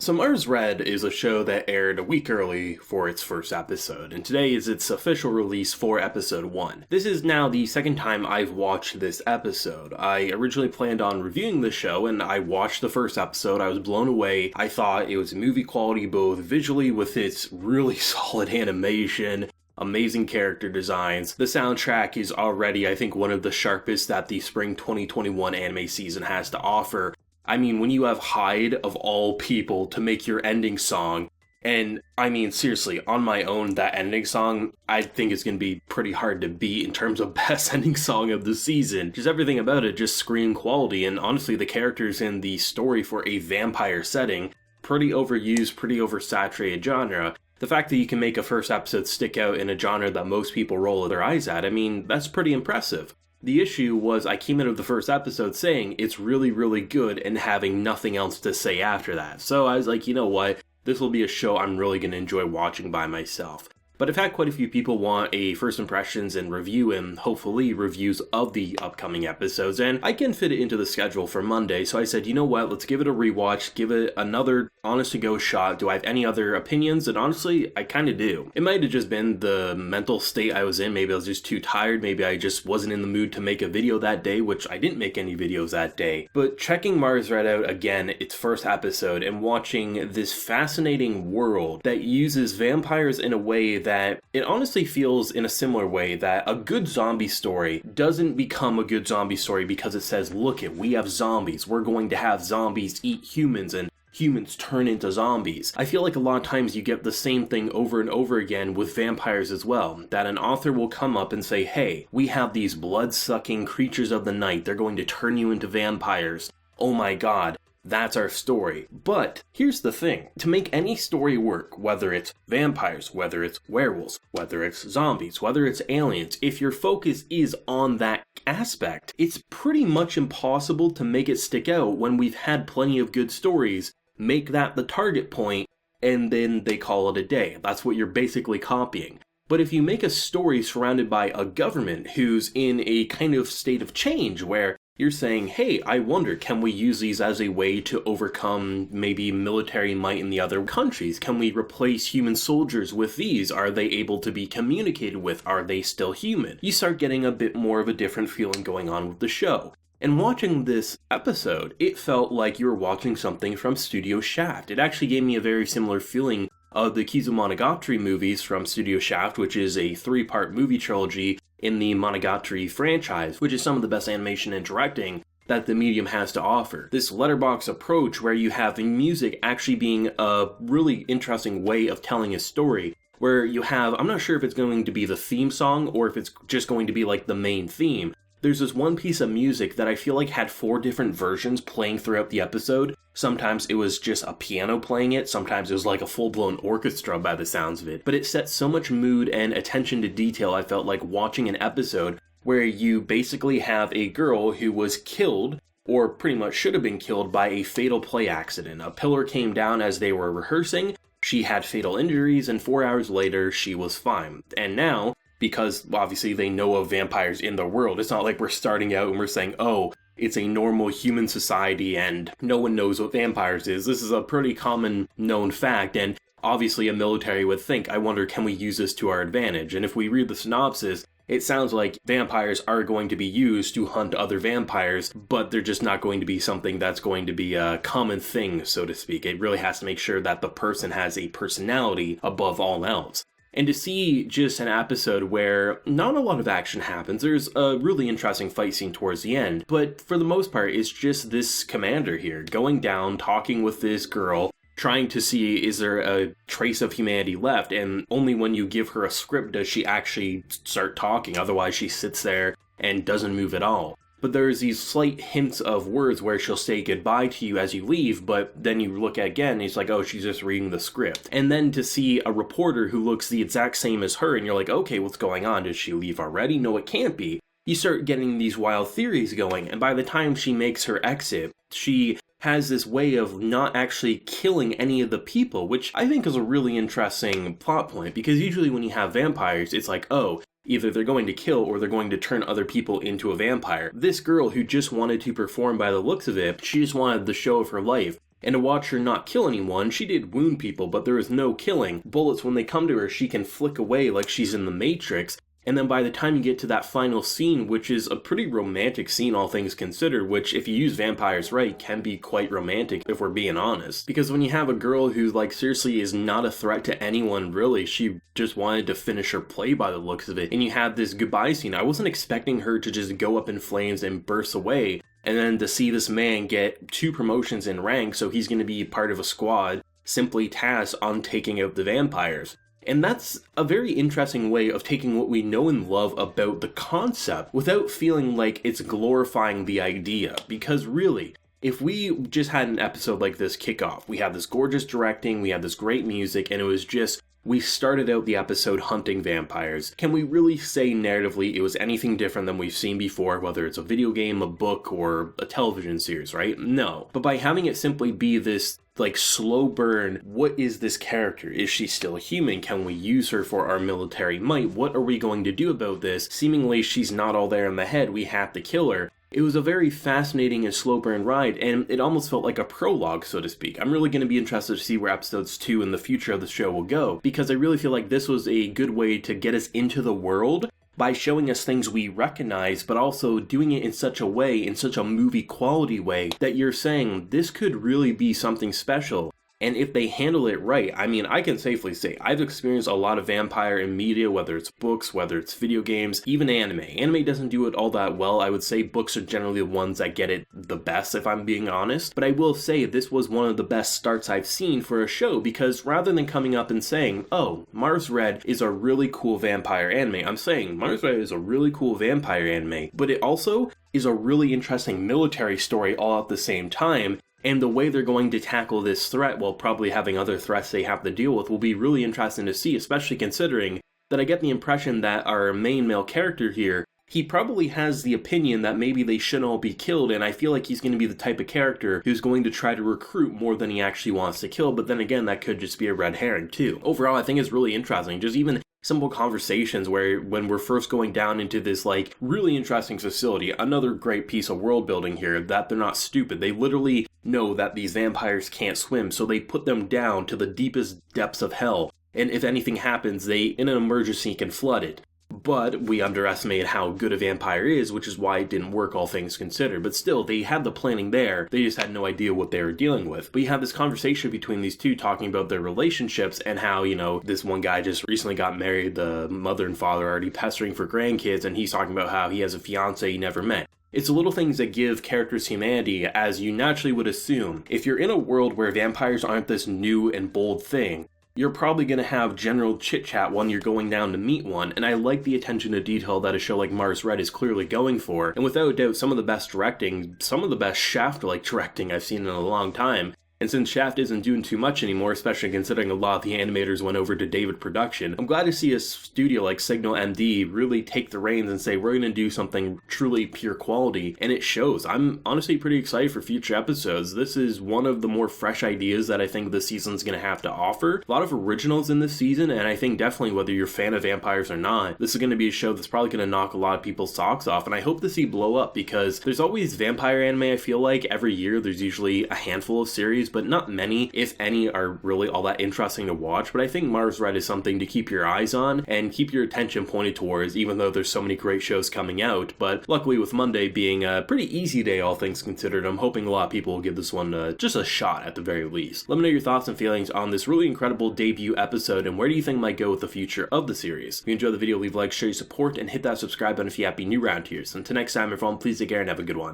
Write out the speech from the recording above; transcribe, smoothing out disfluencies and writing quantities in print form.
So Mars Red is a show that aired a week early for its first episode, and today is its official release for episode 1. This is now the second time I've watched this episode. I originally planned on reviewing the show, and I watched the first episode. I was blown away. I thought it was movie quality both visually with its really solid animation, amazing character designs. The soundtrack is already, I think, one of the sharpest that the spring 2021 anime season has to offer. I mean, when you have Hsieh, of all people, to make your ending song, and I mean, seriously, on my own, that ending song, I think is going to be pretty hard to beat in terms of best ending song of the season. Just everything about it just screamed quality, and honestly, the characters in the story for a vampire setting, pretty overused, pretty oversaturated genre. The fact that you can make a first episode stick out in a genre that most people roll their eyes at, I mean, that's pretty impressive. The issue was I came out of the first episode saying it's really, really good and having nothing else to say after that. So I was like, you know what? This will be a show I'm really going to enjoy watching by myself. But I've had quite a few people want a first impressions and review and hopefully reviews of the upcoming episodes, and I can fit it into the schedule for Monday, so I said, you know what, let's give it a rewatch, give it another honest-to-go shot. Do I have any other opinions? And honestly, I kind of do. It might have just been the mental state I was in. Maybe I was just too tired, maybe I just wasn't in the mood to make a video that day, which I didn't make any videos that day. But checking Mars Red out again, its first episode, and watching this fascinating world that uses vampires in a way that it honestly feels in a similar way that a good zombie story doesn't become a good zombie story because it says, look it, we have zombies, we're going to have zombies eat humans and humans turn into zombies. I feel like a lot of times you get the same thing over and over again with vampires as well, that an author will come up and say, hey, we have these blood-sucking creatures of the night, they're going to turn you into vampires. Oh my god. That's our story. But here's the thing. To make any story work, whether it's vampires, whether it's werewolves, whether it's zombies, whether it's aliens, if your focus is on that aspect, it's pretty much impossible to make it stick out when we've had plenty of good stories. Make that the target point, and then they call it a day. That's what you're basically copying. But if you make a story surrounded by a government who's in a kind of state of change where you're saying, hey, I wonder, can we use these as a way to overcome maybe military might in the other countries? Can we replace human soldiers with these? Are they able to be communicated with? Are they still human? You start getting a bit more of a different feeling going on with the show. And watching this episode, it felt like you were watching something from Studio Shaft. It actually gave me a very similar feeling of the Kizumonogatari movies from Studio Shaft, which is a 3-part movie trilogy in the Monogatari franchise, which is some of the best animation and directing that the medium has to offer. This letterbox approach where you have the music actually being a really interesting way of telling a story, where you have, I'm not sure if it's going to be the theme song or if it's just going to be like the main theme. There's this one piece of music that I feel like had 4 different versions playing throughout the episode. Sometimes it was just a piano playing it, sometimes it was like a full-blown orchestra by the sounds of it. But it set so much mood and attention to detail, I felt like watching an episode where you basically have a girl who was killed, or pretty much should have been killed, by a fatal play accident. A pillar came down as they were rehearsing, she had fatal injuries, and 4 hours later she was fine. And now, because obviously they know of vampires in the world, it's not like we're starting out and we're saying, oh, it's a normal human society and no one knows what vampires is. This is a pretty common known fact, and obviously a military would think, I wonder, can we use this to our advantage? And if we read the synopsis, it sounds like vampires are going to be used to hunt other vampires, but they're just not going to be something that's going to be a common thing, so to speak. It really has to make sure that the person has a personality above all else. And to see just an episode where not a lot of action happens, there's a really interesting fight scene towards the end, but for the most part, it's just this commander here going down, talking with this girl, trying to see is there a trace of humanity left, and only when you give her a script does she actually start talking, otherwise she sits there and doesn't move at all. But there's these slight hints of words where she'll say goodbye to you as you leave, but then you look at again and it's like, oh, she's just reading the script. And then to see a reporter who looks the exact same as her, and you're like, okay, what's going on? Did she leave already? No, it can't be. You start getting these wild theories going, and by the time she makes her exit, she has this way of not actually killing any of the people, which I think is a really interesting plot point, because usually when you have vampires, it's like, oh, either they're going to kill or they're going to turn other people into a vampire. This girl who just wanted to perform by the looks of it, she just wanted the show of her life, And to watch her not kill anyone, she did wound people, but there was no killing. Bullets, when they come to her, she can flick away like she's in the Matrix. And then by the time you get to that final scene, which is a pretty romantic scene all things considered, which if you use vampires right, can be quite romantic if we're being honest. Because when you have a girl who like seriously is not a threat to anyone really, she just wanted to finish her play by the looks of it, and you have this goodbye scene, I wasn't expecting her to just go up in flames and burst away. And then to see this man get 2 promotions in rank, so he's going to be part of a squad simply tasked on taking out the vampires. And that's a very interesting way of taking what we know and love about the concept without feeling like it's glorifying the idea. Because really, if we just had an episode like this kick off, we had this gorgeous directing, we had this great music, and it was just, we started out the episode hunting vampires. Can we really say narratively it was anything different than we've seen before, whether it's a video game, a book, or a television series, right? No. But by having it simply be this like slow burn, what is this character? Is she still human? Can we use her for our military might? What are we going to do about this? Seemingly she's not all there in the head, we have to kill her. It was a very fascinating and slow burn ride, and it almost felt like a prologue, so to speak. I'm really going to be interested to see where episodes 2 and the future of the show will go, because I really feel like this was a good way to get us into the world by showing us things we recognize, but also doing it in such a way, in such a movie quality way, that you're saying this could really be something special. And if they handle it right, I mean, I can safely say I've experienced a lot of vampire in media, whether it's books, whether it's video games, even anime. Anime doesn't do it all that well. I would say books are generally the ones that get it the best, if I'm being honest. But I will say this was one of the best starts I've seen for a show, because rather than coming up and saying, oh, Mars Red is a really cool vampire anime, I'm saying Mars Red is a really cool vampire anime, but it also is a really interesting military story all at the same time. And the way they're going to tackle this threat, while probably having other threats they have to deal with, will be really interesting to see, especially considering that I get the impression that our main male character here, he probably has the opinion that maybe they shouldn't all be killed, and I feel like he's going to be the type of character who's going to try to recruit more than he actually wants to kill, but then again, that could just be a red herring too. Overall, I think it's really interesting, just even simple conversations where when we're first going down into this like really interesting facility, another great piece of world building here, that they're not stupid. They literally know that these vampires can't swim, so they put them down to the deepest depths of hell, and if anything happens, they in an emergency can flood it. But we underestimated how good a vampire is, which is why it didn't work, all things considered. But still, they had the planning there, they just had no idea what they were dealing with. But you have this conversation between these two talking about their relationships and how, you know, this one guy just recently got married, the mother and father are already pestering for grandkids, and he's talking about how he has a fiance he never met. It's the little things that give characters humanity, as you naturally would assume. If you're in a world where vampires aren't this new and bold thing, you're probably going to have general chit-chat when you're going down to meet one, and I like the attention to detail that a show like Mars Red is clearly going for, and without a doubt some of the best directing, some of the best Shaft-like directing I've seen in a long time. And since Shaft isn't doing too much anymore, especially considering a lot of the animators went over to David Production, I'm glad to see a studio like Signal MD really take the reins and say, we're going to do something truly pure quality, and it shows. I'm honestly pretty excited for future episodes. This is one of the more fresh ideas that I think this season's going to have to offer. A lot of originals in this season, and I think definitely whether you're a fan of vampires or not, this is going to be a show that's probably going to knock a lot of people's socks off, and I hope to see blow up, because there's always vampire anime, I feel like. Every year there's usually a handful of series, but not many, if any, are really all that interesting to watch. But I think Mars Red is something to keep your eyes on and keep your attention pointed towards, even though there's so many great shows coming out. But luckily, with Monday being a pretty easy day, all things considered, I'm hoping a lot of people will give this one just a shot at the very least. Let me know your thoughts and feelings on this really incredible debut episode, and where do you think might go with the future of the series. If you enjoyed the video, leave a like, show your support, and hit that subscribe button if you happen to be new around here. So until next time, everyone, please take care and have a good one.